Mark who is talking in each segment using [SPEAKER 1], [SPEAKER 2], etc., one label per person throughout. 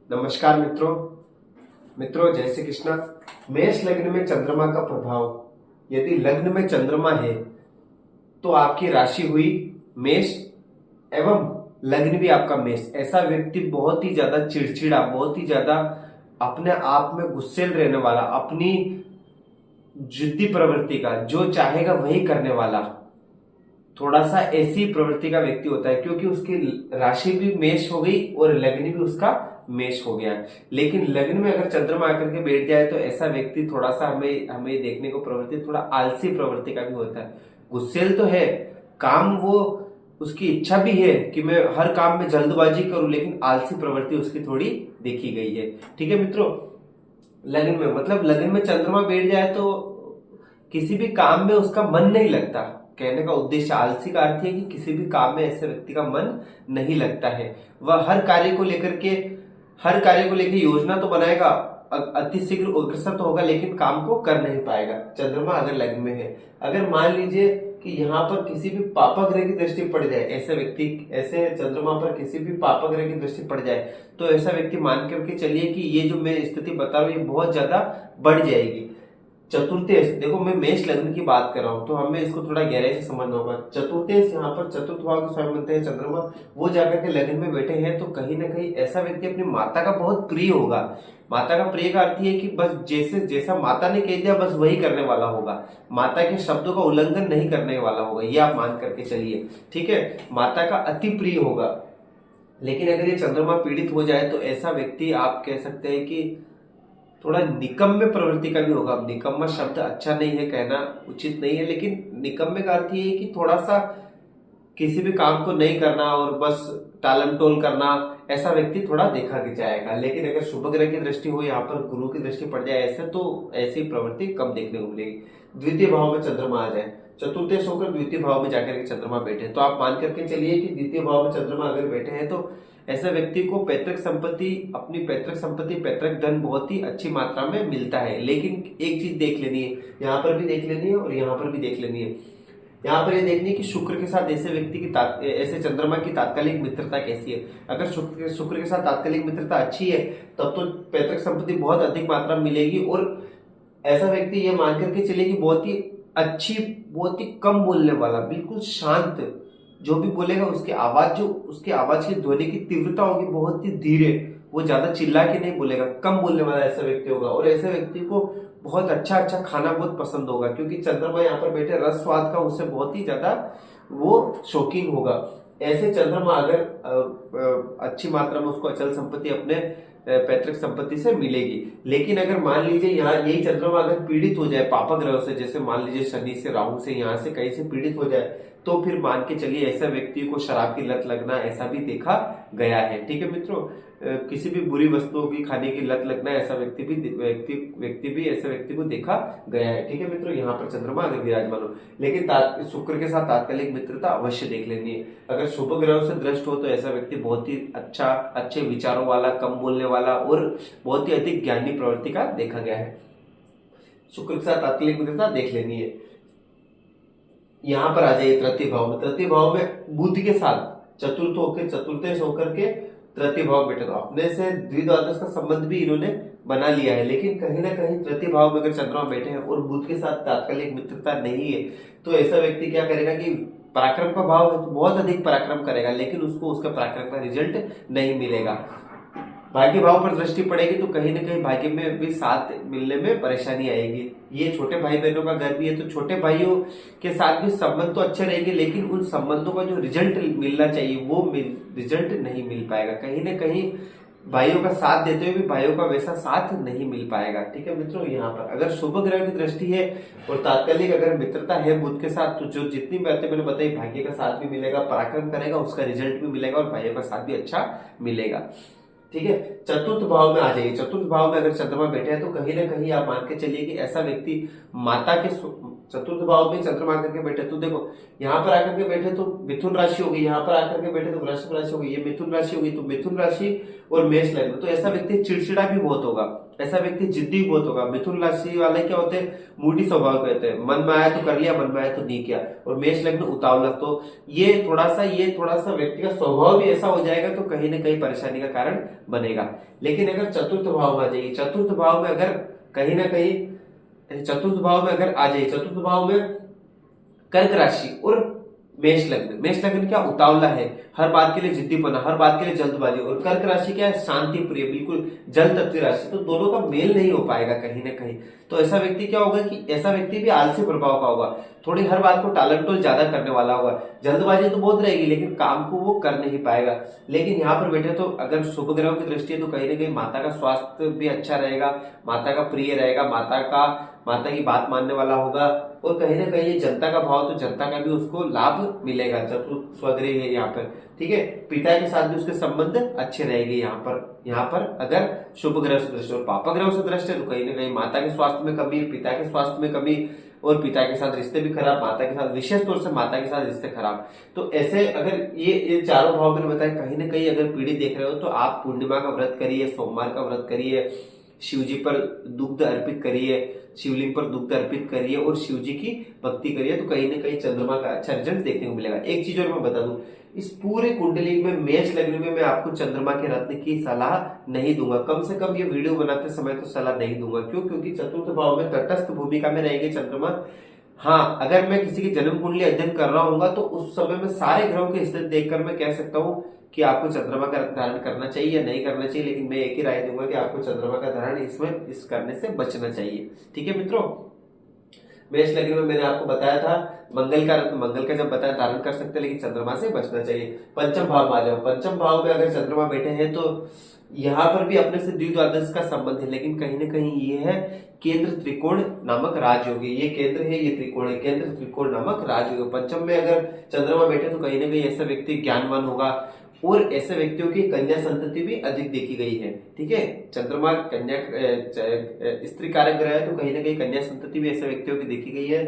[SPEAKER 1] नमस्कार मित्रों। जय श्री कृष्णा। मेष लग्न में चंद्रमा का प्रभाव। यदि लग्न में चंद्रमा है तो आपकी राशि हुई मेष एवं लग्न भी आपका मेष। ऐसा व्यक्ति बहुत ही ज्यादा चिड़चिड़ा, बहुत ही ज्यादा अपने आप में गुस्सेल रहने वाला, अपनी जिद्दी प्रवृत्ति का, जो चाहेगा वही करने वाला, थोड़ा सा ऐसी प्रवृत्ति का व्यक्ति होता है, क्योंकि उसकी राशि भी मेष हो गई और लग्न भी उसका मेष हो गया। लेकिन लग्न में अगर चंद्रमा आकर के बैठ जाए तो ऐसा व्यक्ति थोड़ा सा हमें हमें देखने को प्रवृत्ति थोड़ा आलसी प्रवृत्ति का भी होता है। गुस्सेल तो है, काम वो उसकी इच्छा भी है कि मैं हर काम में जल्दबाजी करूं, लेकिन आलसी प्रवृत्ति उसकी थोड़ी देखी गई है। ठीक है मित्रों, लग्न में मतलब लग्न में चंद्रमा बैठ जाए तो किसी भी काम में उसका मन नहीं लगता। कहने का उद्देश्य, आलसी का अर्थ है कि किसी भी काम में ऐसे व्यक्ति का मन नहीं लगता है। वह हर कार्य को लेकर योजना तो बनाएगा, अति शीघ्र अग्रसर तो होगा, लेकिन काम को कर नहीं पाएगा। चंद्रमा अगर लग्न में है, अगर मान लीजिए कि यहाँ पर किसी भी पापा ग्रह की दृष्टि पड़ जाए, ऐसे चंद्रमा पर किसी भी पापा ग्रह की दृष्टि पड़ जाए तो ऐसा व्यक्ति मान करके चलिए कि ये जो मैं स्थिति बता रहा हूँ ये बहुत ज्यादा बढ़ जाएगी। चतुर्थेश, देखो मैं मेष लग्न की बात कर रहा हूं तो हमें इसको थोड़ा गहराई से समझना होगा। चतुर्थेश, यहाँ पर चतुर्थ भाव के स्वामी बनते हैं चंद्रमा, वो जाकर के लग्न में बैठे हैं तो कहीं ना कहीं ऐसा व्यक्ति अपनी माता का बहुत प्रिय होगा। माता का प्रिय का अर्थ है कि बस जैसा माता ने कह दिया बस वही करने वाला होगा, माता के शब्दों का उल्लंघन नहीं करने वाला होगा, ये आप मान करके चलिए। ठीक है, माता का अति प्रिय होगा। लेकिन अगर ये चंद्रमा पीड़ित हो जाए तो ऐसा व्यक्ति आप कह सकते हैं कि थोड़ा निकम्मे प्रवृत्ति का भी होगा। अब निकम्मा शब्द अच्छा नहीं है, कहना उचित नहीं है, लेकिन निकम्मे का अर्थ ये है कि थोड़ा सा किसी भी काम को नहीं करना और बस टालम टोल करना, ऐसा व्यक्ति थोड़ा देखा जाएगा। लेकिन अगर शुभ ग्रह की दृष्टि हो, यहाँ पर गुरु की दृष्टि पड़ जाए ऐसे, तो ऐसी प्रवृत्ति कम देखने को मिलेगी। द्वितीय भाव में चंद्रमा आ जाए, चतुर्थेश होकर द्वितीय भाव में जाकर के चंद्रमा बैठे, तो आप मान करके चलिए कि द्वितीय भाव में चंद्रमा अगर बैठे हैं तो ऐसे व्यक्ति को पैतृक संपत्ति, अपनी पैतृक संपत्ति, पैतृक धन बहुत ही अच्छी मात्रा में मिलता है। लेकिन एक चीज देख लेनी है, यहाँ पर भी देख लेनी है और यहाँ पर भी देख लेनी है। यहाँ पर ये देखनी है कि शुक्र के साथ ऐसे व्यक्ति की ऐसे चंद्रमा की तात्कालिक मित्रता कैसी है। अगर शुक्र के साथ तात्कालिक मित्रता अच्छी है तब तो पैतृक संपत्ति बहुत अधिक मात्रा में मिलेगी, और ऐसा व्यक्ति ये मान करके चले कि बहुत ही अच्छी, बहुत ही कम बोलने वाला, बिल्कुल शांत, जो भी बोलेगा उसकी आवाज की ध्वनि की तीव्रता होगी बहुत ही धीरे, वो ज्यादा चिल्ला के नहीं बोलेगा, कम बोलने वाला ऐसा व्यक्ति होगा। और ऐसे व्यक्ति को बहुत अच्छा अच्छा खाना बहुत पसंद होगा, क्योंकि चंद्रमा यहाँ पर बैठे रस स्वाद का उससे बहुत ही ज्यादा वो शौकीन होगा। ऐसे चंद्रमा अगर अच्छी मात्रा में उसको अचल संपत्ति अपने पैतृक संपत्ति से मिलेगी। लेकिन अगर मान लीजिए यहाँ यही चंद्रमा अगर पीड़ित हो जाए पापा ग्रह से, जैसे मान लीजिए शनि से, राहु से, यहाँ से कहीं से पीड़ित हो जाए, तो फिर मान के चलिए ऐसा व्यक्ति को शराब की लत लगना, ऐसा भी देखा गया है। ठीक है मित्रों, किसी भी बुरी वस्तुओं की खाने की लत लगना, ऐसा व्यक्ति भी ऐसे व्यक्ति को देखा गया है। ठीक है मित्रों, यहाँ पर चंद्रमा अगर विराजमान हो, लेकिन शुक्र के साथ तात्कालिक मित्रता अवश्य देख लेनी है। अगर शुभ ग्रहों से दृष्ट हो तो ऐसा व्यक्ति बहुत ही अच्छे विचारों वाला, कम बोलने वाला और बहुत ही अधिक ज्ञानी प्रवृत्ति का देखा गया है। शुक्र के साथ तात्कालिक मित्रता देख लेनी है। यहाँ पर आ जाइए तृतीय भाव में। तृतीय भाव में बुध के साथ चतुर्थेश होकर के तृतीय भाव बैठे, तो अपने से द्विद्वादश का संबंध भी इन्होंने बना लिया है। लेकिन कहीं ना कहीं तृतीय भाव में अगर चंद्रमा बैठे हैं और बुध के साथ तात्कालिक मित्रता नहीं है, तो ऐसा व्यक्ति क्या करेगा कि पराक्रम का भाव है तो बहुत अधिक पराक्रम करेगा, लेकिन उसको उसका पराक्रम का रिजल्ट नहीं मिलेगा। भाग्य भाव पर दृष्टि पड़ेगी तो कहीं ना कहीं भाग्य में भी साथ मिलने में परेशानी आएगी। ये छोटे भाई बहनों का घर भी है, तो छोटे भाइयों के साथ भी संबंध तो अच्छे रहेंगे, लेकिन उन संबंधों का जो रिजल्ट मिलना चाहिए वो रिजल्ट नहीं मिल पाएगा। कहीं ना कहीं भाइयों का साथ देते हुए भी भाइयों का वैसा साथ नहीं मिल पाएगा। ठीक है मित्रों, यहाँ पर अगर शुभ ग्रह की दृष्टि है और तात्कालिक अगर मित्रता है बुध के साथ, तो जो जितनी बातें मैंने बताई, भाग्य का साथ भी मिलेगा, पराक्रम करेगा, उसका रिजल्ट भी मिलेगा और भाइयों का साथ भी अच्छा मिलेगा। ठीक है, चतुर्थ भाव में आ जाइए। चतुर्थ भाव में अगर चंद्रमा बैठे हैं तो कहीं ना कहीं आप मान के चलिए कि ऐसा व्यक्ति चतुर्थ भाव में चंद्रमा आकर के बैठे, तो देखो यहाँ पर आकर के बैठे तो मिथुन राशि होगी, यहाँ पर आकर के बैठे तो वृषभ राशि होगी, ये मिथुन राशि होगी, तो मिथुन राशि और मेष लग्न, तो ऐसा व्यक्ति चिड़चिड़ा भी बहुत होगा, ऐसा व्यक्ति जिद्दी भी बहुत होगा। मिथुन राशि वाले क्या होते हैं, मूडी स्वभाव के होते हैं, मन में आया तो कर लिया, मन में आया तो नहीं किया। और मेष लग्न उतावला, तो ये थोड़ा सा व्यक्ति का स्वभाव भी ऐसा हो जाएगा, तो कहीं ना कहीं परेशानी का कारण बनेगा। लेकिन अगर चतुर्थ भाव में आ जाएगी, चतुर्थ भाव में अगर कहीं ना कहीं चतुर्थ भाव में अगर आ जाए, चतुर्थ भाव में कर्क राशि और मेष लग्न, मेष लग्न क्या उतावला है, हर बात के लिए जिद्दीपना, हर बात के लिए जल्दबाजी, और कर्क राशि क्या है, शांति प्रिय, बिल्कुल जल तत्व राशि, तो दोनों का मेल नहीं हो पाएगा कहीं ना कहीं। तो ऐसा व्यक्ति क्या होगा कि ऐसा व्यक्ति भी आलसी प्रभाव का होगा, थोड़ी हर बात को टालमटोल ज्यादा करने वाला होगा, जल्दबाजी तो बहुत रहेगी लेकिन काम को वो कर नहीं पाएगा। लेकिन यहाँ पर बैठे तो अगर शुभ ग्रहों की दृष्टि है तो कहीं ना कहीं माता का स्वास्थ्य भी अच्छा रहेगा, माता का प्रिय रहेगा, माता की बात मानने वाला होगा, और कहीं ना कहीं ये जनता का भाव, तो जनता का भी उसको लाभ मिलेगा, चतुर्थ स्वगृह है यहाँ पर, ठीक है। पिता के साथ भी उसके संबंध अच्छे रहेंगे यहाँ पर अगर शुभ ग्रह से दृष्टि, और पापा ग्रह से दृष्टि है तो कहीं ना कहीं माता के स्वास्थ्य में कमी, पिता के स्वास्थ्य में कमी, और पिता के साथ रिश्ते भी खराब, माता के साथ विशेष तौर से माता के साथ रिश्ते खराब। तो ऐसे अगर ये चारों भाव मैंने बताया, कहीं ना कहीं अगर पीढ़ी देख रहे हो तो आप पूर्णिमा का व्रत करिए, सोमवार का व्रत करिए, शिव जी पर दुग्ध अर्पित करिए, शिवलिंग पर दुग्ध अर्पित करिए और शिव जी की भक्ति करिए, तो कहीं ना कहीं चंद्रमा का अच्छा रिजल्ट देखने को मिलेगा। एक चीज और मैं बता दूं, इस पूरे कुंडली में मेष लग्न में मैं आपको चंद्रमा के रत्न की सलाह नहीं दूंगा, कम से कम ये वीडियो बनाते समय तो सलाह नहीं दूंगा। क्यों? क्योंकि चतुर्थ भाव में तटस्थ भूमिका में रहेंगे चंद्रमा। हाँ, अगर मैं किसी की जन्म कुंडली अध्ययन कर रहा हूँ तो उस समय में सारे ग्रहों की स्थिति देखकर मैं कह सकता हूँ कि आपको चंद्रमा का धारण करना चाहिए या नहीं करना चाहिए, लेकिन मैं एक ही राय दूंगा कि आपको चंद्रमा का धारण इस करने से बचना चाहिए। ठीक है मित्रों, मेष लग्न में मैंने आपको बताया था मंगल का जब बताया धारण कर सकते हैं, लेकिन चंद्रमा से बचना चाहिए। पंचम भाव में आ जाओ, पंचम भाव में अगर चंद्रमा बैठे हैं तो यहाँ पर भी अपने से द्विद्वादश का संबंध है, लेकिन कहीं ना कहीं ये है केंद्र त्रिकोण नामक राजयोगी, ये केंद्र है, ये त्रिकोण है, केंद्र त्रिकोण नामक राजयोगी। पंचम में अगर चंद्रमा बैठे तो कहीं ना कहीं ऐसा व्यक्ति ज्ञानवान होगा, और ऐसे व्यक्तियों की कन्या संतति भी अधिक देखी गई है। ठीक है, चंद्रमा कन्या स्त्री कारक ग्रह है, तो कहीं ना कहीं कन्या संतति भी ऐसे व्यक्तियों की देखी गई है।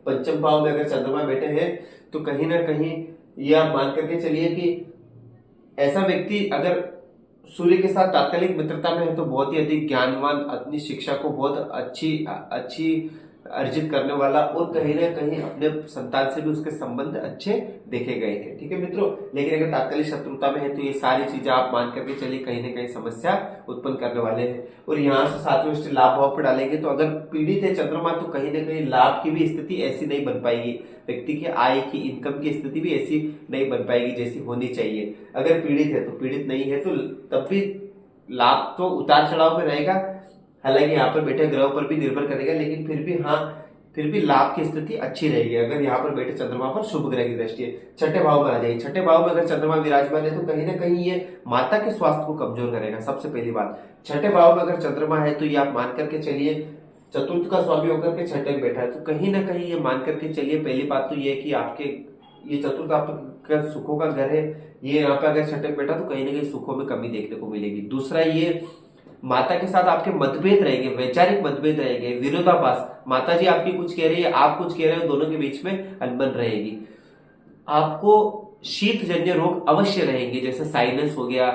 [SPEAKER 1] पंचम भाव में अगर चंद्रमा बैठे हैं तो कहीं ना कहीं ये आप मान करके चलिए कि ऐसा व्यक्ति अगर सूर्य के साथ तात्कालिक मित्रता में है तो बहुत ही अधिक ज्ञानवान, अपनी शिक्षा को बहुत अच्छी अर्जित करने वाला, और कहीं ना कहीं अपने संतान से भी उसके संबंध अच्छे देखे गए हैं। ठीक है मित्रों, लेकिन अगर तात्कालिक शत्रुता में है तो ये सारी चीजें आप मान करके चलिए कहीं ना कहीं समस्या उत्पन्न करने वाले हैं। और यहाँ से सातवें दृष्टि लाभ भाव पर डालेंगे तो अगर पीड़ित है चंद्रमा तो कहीं ना कहीं लाभ की भी स्थिति ऐसी नहीं बन पाएगी, व्यक्ति की आय की, इनकम की स्थिति भी ऐसी नहीं बन पाएगी जैसी होनी चाहिए। अगर पीड़ित है तो, पीड़ित नहीं है तो तब भी लाभ तो उतार चढ़ाव में रहेगा, हालांकि यहाँ पर बैठे ग्रह पर भी निर्भर करेगा, लेकिन फिर भी लाभ की स्थिति अच्छी रहेगी अगर यहाँ पर बैठे चंद्रमा पर शुभ ग्रह की दृष्टि है। छठे भाव में आ जाएगी, छठे भाव में अगर चंद्रमा विराजमान है तो कहीं ना कहीं ये माता के स्वास्थ्य को कमजोर करेगा। सबसे पहली बात, छठे भाव में अगर चंद्रमा है तो ये आप मान करके चलिए चतुर्थ का स्वामी होकर के छठे में बैठा है, तो कहीं ना कहीं ये मान करके चलिए पहली बात तो ये है कि आपके ये चतुर्थ आपका सुखों का घर है, ये यहाँ पे अगर छठे में बैठा तो कहीं ना कहीं सुखों में कमी देखने को मिलेगी। दूसरा, ये माता के साथ आपके मतभेद रहेंगे, वैचारिक मतभेद रहेंगे, विरोधाभास, माता जी आपकी कुछ कह रही है, आप कुछ कह रहे हो, दोनों के बीच में अनबन रहेगी। आपको शीत जन्य रोग अवश्य रहेंगे, जैसे साइनस हो गया,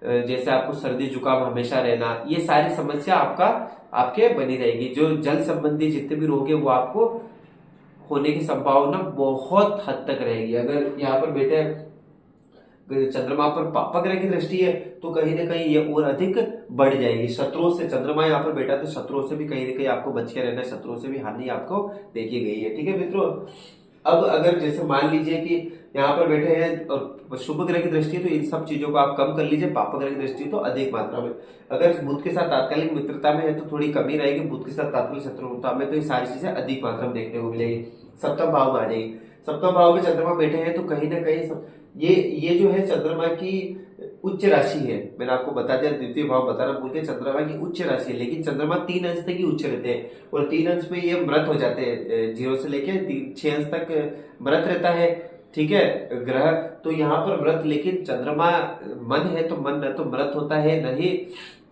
[SPEAKER 1] जैसे आपको सर्दी जुकाम हमेशा रहना, ये सारी समस्या आपके बनी रहेगी। जो जल संबंधी जितने भी रोग है वो आपको होने की संभावना बहुत हद तक रहेगी। अगर यहाँ पर बेटे चंद्रमा पर पापा ग्रह की दृष्टि है तो कहीं ना कहीं ये और अधिक बढ़ जाएगी। शत्रुओं से, चंद्रमा यहाँ पर बैठा तो शत्रुओं से भी कहीं ना कहीं आपको बच के रहना है, शत्रुओं से भी हानि आपको देखी गई है। ठीक है मित्रों, अब अगर जैसे मान लीजिए कि यहाँ पर बैठे हैं और शुभ ग्रह की दृष्टि तो इन सब चीजों को आप कम कर लीजिए, पापा ग्रह की दृष्टि तो अधिक मात्रा में। अगर बुध के साथ तात्कालिक मित्रता में है तो थोड़ी कमी रहेगी, बुध के साथ तात्कालिक शत्रुता में तो ये सारी चीजें अधिक मात्रा में देखने को मिलेगी। सप्तम भाव में आ जाएगी, सप्तम भाव में चंद्रमा बैठे हैं तो कहीं ना कहीं ये जो है चंद्रमा की उच्च राशि है, मैंने आपको बता दिया, द्वितीय भाव बताना भूल के, चंद्रमा की उच्च राशि है, लेकिन चंद्रमा 3 अंश तक ही उच्च रहते हैं और 3 अंश में ये मृत हो जाते हैं, 0 से लेके 6 अंश तक मृत रहता है। ठीक है, ग्रह। तो यहाँ पर व्रत, लेकिन चंद्रमा मन है तो मन न तो व्रत होता है, नहीं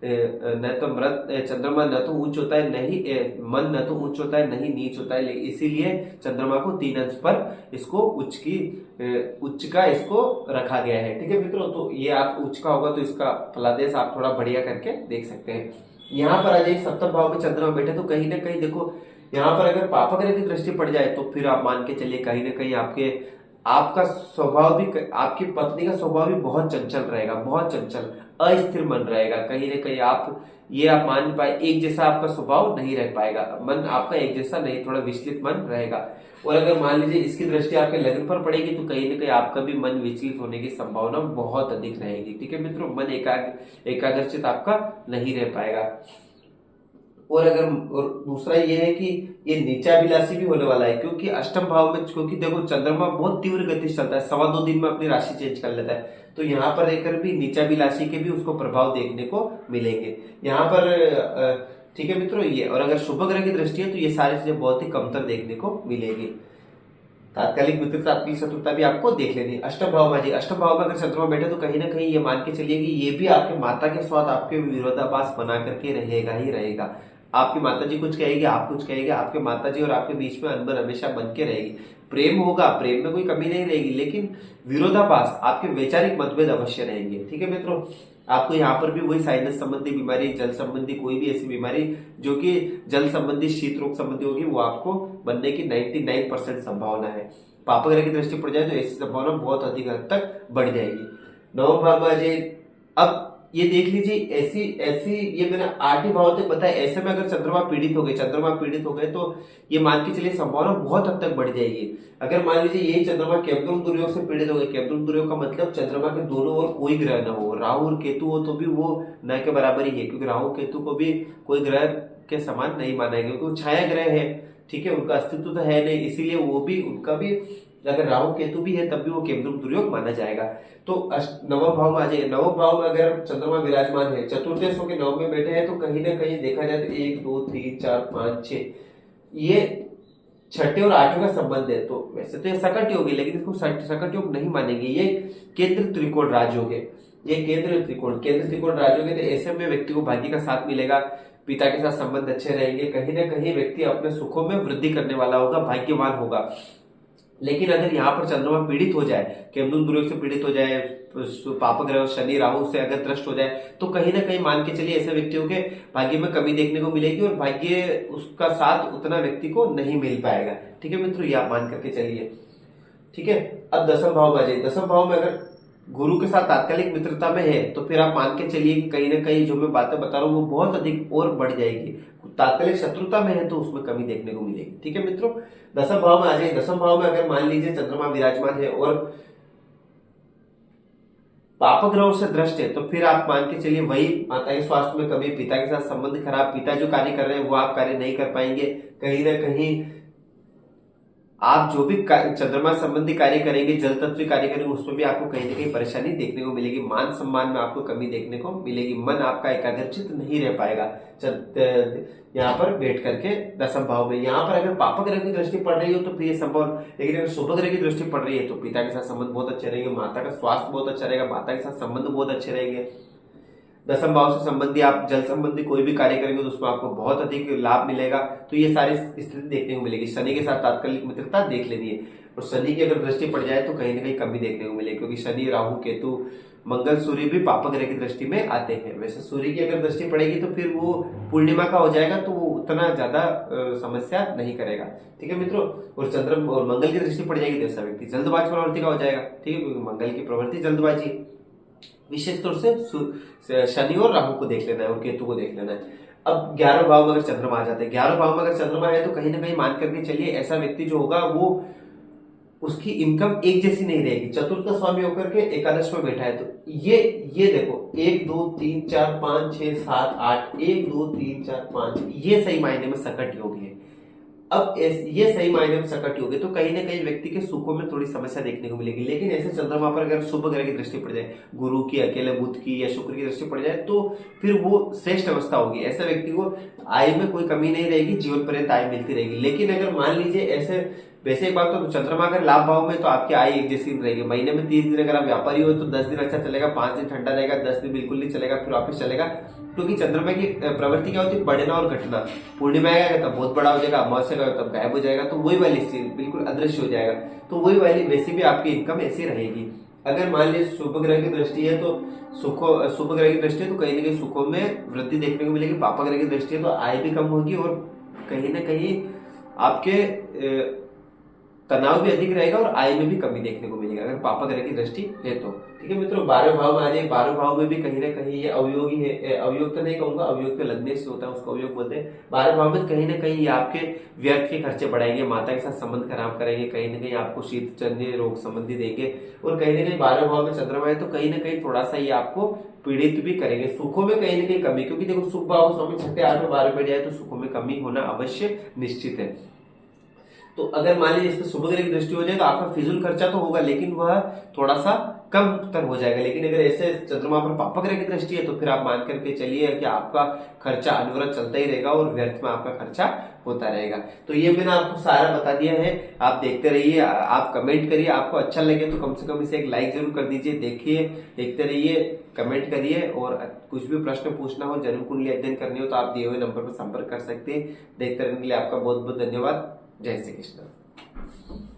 [SPEAKER 1] न तो व्रत, चंद्रमा न तो उच्च होता है, नहीं मन न तो उच्च होता है, नहीं नीच होता है। इसीलिए चंद्रमा को 3 अंश पर इसको उच्च का इसको रखा गया है। ठीक है मित्रों, तो ये आप उच्च का होगा तो इसका फलादेश आप थोड़ा बढ़िया करके देख सकते हैं। यहाँ पर आ जाइए, सप्तम भाव में चंद्रमा बैठे तो कहीं ना कहीं देखो, यहाँ पर अगर पापा ग्रह की दृष्टि पड़ जाए तो फिर आप मान के चलिए कहीं ना कहीं आपका स्वभाव भी, आपकी पत्नी का स्वभाव भी बहुत चंचल रहेगा, बहुत चंचल अस्थिर मन रहेगा। कहीं ना कहीं आप मान पाए, एक जैसा आपका स्वभाव नहीं रह पाएगा, मन आपका एक जैसा नहीं, थोड़ा विचलित मन रहेगा। और अगर मान लीजिए इसकी दृष्टि आपके लग्न पर पड़ेगी तो कहीं ना कहीं आपका भी मन विचलित होने की संभावना बहुत अधिक रहेगी। ठीक है मित्रों, मन एकाग्रचित आपका नहीं रह पाएगा। और दूसरा ये है कि ये नीचाभिलाषी भी होने वाला है, क्योंकि अष्टम भाव में, क्योंकि देखो चंद्रमा बहुत तीव्र गति से चलता है, 2.25 दिन में अपनी राशि चेंज कर लेता है। तो यहाँ पर रहकर भी नीचाभिलाषी के भी उसको प्रभाव देखने को मिलेंगे यहाँ पर। ठीक है मित्रों, ये और अगर शुभ ग्रह की दृष्टि है तो ये सारी चीजें बहुत ही कमतर देखने को मिलेगी। तात्कालिक मित्रता, तात्कालिक शत्रुता भी आपको देख लेनी है। अष्टम भाव में, अष्टम भाव में अगर चंद्रमा बैठे तो कहीं ना कहीं ये मान के चलिए कि ये भी आपके माता के साथ आपके विरोधाभास बना करके रहेगा ही रहेगा। आपकी माता जी कुछ कहेगी, आप कुछ कहेंगे, आपके माता जी और आपके बीच में अनबन हमेशा बन के रहेगी। प्रेम होगा, प्रेम में कोई कमी नहीं रहेगी, लेकिन विरोधाभास, आपके वैचारिक मतभेद अवश्य रहेंगे। ठीक है मित्रों, आपको यहाँ पर भी वही साइनस संबंधी बीमारी, जल संबंधी कोई भी ऐसी बीमारी जो कि जल संबंधी, शीत रोग संबंधी होगी, वो आपको बनने की 99% संभावना है। पापा ग्रह की दृष्टि पड़ जाए तो ऐसी संभावना बहुत अधिक हद तक बढ़ जाएगी। नवम भाव में आ जाए, अब ये देख लीजिए, ऐसी ऐसी ये मैंने 8 ही भाव तक बताया। ऐसे में अगर चंद्रमा पीड़ित हो गए तो ये मान के चलिए संभावना बहुत हद तक बढ़ जाएगी। अगर मान लीजिए यही चंद्रमा केतु दुर्योग से पीड़ित हो गए, केतु दुर्योग का मतलब चंद्रमा के दोनों ओर कोई ग्रह न हो, राहु और केतु हो तो भी वो न के बराबर ही है, क्योंकि राहु केतु को भी कोई ग्रह के समान नहीं माना है, क्योंकि वो छाया ग्रह है। ठीक है, उनका अस्तित्व तो है नहीं, इसीलिए वो भी, उनका भी अगर राहु केतु भी है तब भी वो केतु दुर्योग माना जाएगा। तो नवम भाव में आ जाए, नवम भाव में अगर चंद्रमा विराजमान है, चतुर्दश के 9 में बैठे हैं तो कहीं ना कहीं देखा जाए तो 1 2 3 4 5 6 ये 6ठे और 8वें का संबंध है। तो वैसे तो ये सकट योग है, लेकिन इसको सकट योग नहीं मानेंगे, ये केंद्र त्रिकोण राजयोग है। ये केंद्र त्रिकोण राजयोग है। तो ऐसे में व्यक्ति को भाग्य का साथ मिलेगा, पिता के साथ संबंध अच्छे रहेंगे, कहीं ना कहीं व्यक्ति अपने सुखों में वृद्धि करने वाला होगा, भाग्यवान होगा। लेकिन अगर यहाँ पर चंद्रमा पीड़ित हो जाए, केतु दुर्योग से पीड़ित हो जाए, पाप ग्रह शनि राहु से अगर त्रस्त हो जाए तो कहीं ना कहीं मान के चलिए ऐसे व्यक्तियों के भाग्य में कमी देखने को मिलेगी और भाग्य उसका साथ उतना व्यक्ति को नहीं मिल पाएगा। ठीक है मित्रों, ये आप मान करके चलिए। ठीक है, अब दसम भाव में आ जाइए। दसम भाव में अगर गुरु के साथ तात्कालिक मित्रता में है तो फिर आप मान के चलिए कि कहीं ना कहीं जो मैं बातें बता रहा हूँ वो बहुत अधिक और बढ़ जाएगी। तात्कालिक शत्रुता में है तो उसमें कमी देखने को मिलेगी। ठीक है मित्रों, दसम भाव में आ जाए। दसम भाव में अगर मान लीजिए चंद्रमा विराजमान है और पाप ग्रहों से दृष्ट है तो फिर आप मान के चलिए वही माता के स्वास्थ्य में कमी, पिता के साथ संबंध खराब, पिता जो कार्य कर रहे हैं वो आप कार्य नहीं कर पाएंगे। कहीं ना कहीं आप जो भी चंद्रमा संबंधी कार्य करेंगे, जल तत्व कार्य करेंगे, उसमें भी आपको कहीं ना कहीं परेशानी देखने को मिलेगी, मान सम्मान में आपको कमी देखने को मिलेगी, मन आपका एकाग्रचित नहीं रह पाएगा यहाँ पर बैठ करके दसम भाव में। यहाँ पर अगर पाप ग्रह की दृष्टि पड़ रही हो तो फिर ये संभव, लेकिन अगर शुभ ग्रह की दृष्टि पड़ रही है तो पिता के साथ संबंध बहुत अच्छे रहेंगे, माता का स्वास्थ्य बहुत अच्छा रहेगा, माता के साथ संबंध बहुत अच्छे रहेंगे। दसम भाव से संबंधी आप जल संबंधी कोई भी कार्य करेंगे तो उसमें आपको बहुत अधिक लाभ मिलेगा। तो ये सारी स्थिति देखने को मिलेगी। शनि के साथ तात्कालिक मित्रता देख लेनी है, और शनि की अगर दृष्टि पड़ जाए तो कहीं ना कहीं कमी देखने को मिलेगी, क्योंकि शनि राहु केतु मंगल सूर्य भी पाप ग्रह की दृष्टि में आते हैं। वैसे सूर्य की अगर दृष्टि पड़ेगी तो फिर वो पूर्णिमा का हो जाएगा तो वो उतना ज्यादा समस्या नहीं करेगा। ठीक है मित्रों, और चंद्र और मंगल की दृष्टि पड़ जाएगी तो ऐसा व्यक्ति जल्दबाज प्रवृत्ति का हो जाएगा। ठीक है, क्योंकि मंगल की प्रवृत्ति जल्दबाजी, विशेष तौर से शनि और राहु को देख लेना है और केतु को देख लेना है। अब 11 भाव में अगर चंद्रमा आ जाते हैं, 11 भाव में अगर चंद्रमा है तो कहीं ना कहीं मान करके चलिए ऐसा व्यक्ति जो होगा वो उसकी इनकम एक जैसी नहीं रहेगी। चतुर्थ स्वामी होकर के एकादश में बैठा है तो ये देखो 1 2 3 4 5 6 7 8 1 2 3 4 5 ये सही मायने में सकट योग है। अब ये सही मायने में सकट योग है तो कहीं ना कहीं व्यक्ति के सुखों में थोड़ी समस्या देखने को मिलेगी। लेकिन ऐसे चंद्रमा पर अगर शुभ ग्रह की दृष्टि पड़ जाए, गुरु की, अकेले बुध की या शुक्र की दृष्टि पड़ जाए तो फिर वो श्रेष्ठ अवस्था होगी। ऐसे व्यक्ति को आय में कोई कमी नहीं रहेगी, जीवन पर्यंत आय मिलती रहेगी। लेकिन अगर मान लीजिए ऐसे वैसे एक बात तो चंद्रमा अगर लाभ भाव में तो आपकी आय एक जैसी रहेगी। महीने में 30 दिन अगर आप व्यापारी हो तो 10 दिन अच्छा चलेगा, 5 दिन ठंडा रहेगा, 10 दिन बिल्कुल नहीं चलेगा, फिर वापस चलेगा। क्योंकि चंद्रमा की प्रवृत्ति क्या होती है, बढ़ना और घटना। पूर्णिमा आएगा तब बहुत बड़ा हो जाएगा, अमावस्या का तब गायब हो जाएगा, तो वही वाली स्थिति बिल्कुल अदृश्य हो जाएगा। तो वही वाली वैसे भी आपकी इनकम ऐसी रहेगी। अगर मान लीजिए शुभ ग्रह की दृष्टि है तो शुभ ग्रह की दृष्टि है तो कहीं ना कहीं सुखों में वृद्धि देखने को मिलेगी। पापा ग्रह की दृष्टि है तो आय भी कम होगी और कहीं ना कहीं आपके तनाव भी अधिक रहेगा और आय में भी कमी देखने को मिलेगी अगर पापा ग्रह की दृष्टि है तो। ठीक है मित्रों, 12वें भाव में आ जाए। 12वें भाव में भी कहीं ना कहीं ये अवयोगी है, अवयोग तो नहीं कहूंगा, अवयोग तो लग्नेश से होता है, उसको अवयोग बोलते हैं। 12वें भाव में कहीं ना कहीं ये आपके व्यर्थ के खर्चे बढ़ाएंगे, माता के साथ संबंध खराब करेंगे, कहीं ना कहीं आपको शीतजन्य रोग संबंधी देंगे। और कहीं ना कहीं 12वें भाव में चंद्रमा है तो कहीं ना कहीं थोड़ा सा ये आपको पीड़ित भी करेंगे। सुखों में कहीं ना कहीं कमी, क्योंकि देखो सुख भाव स्वामी 6, 8, 12 में जाए तो सुखों में कमी होना अवश्य निश्चित है। तो अगर मान लीजिए इसमें शुभ ग्रह की दृष्टि हो जाए तो आपका फिजूल खर्चा तो होगा लेकिन वह थोड़ा सा कम तर हो जाएगा। लेकिन अगर ऐसे चंद्रमा पर पापा ग्रह की दृष्टि है तो फिर आप मान करके चलिए कि आपका खर्चा अनवरत चलता ही रहेगा और व्यर्थ में आपका खर्चा होता रहेगा। तो ये मैंने आपको सारा बता दिया है। आप देखते रहिए, आप कमेंट करिए, आपको अच्छा लगे तो कम से कम इसे एक लाइक जरूर कर दीजिए। देखिए, देखते रहिए, कमेंट करिए और कुछ भी प्रश्न पूछना हो, जन्म कुंडली अध्ययन करनी हो तो आप दिए हुए नंबर पर संपर्क कर सकते हैं। देखते रहने के लिए आपका बहुत बहुत धन्यवाद। जय श्री कृष्ण।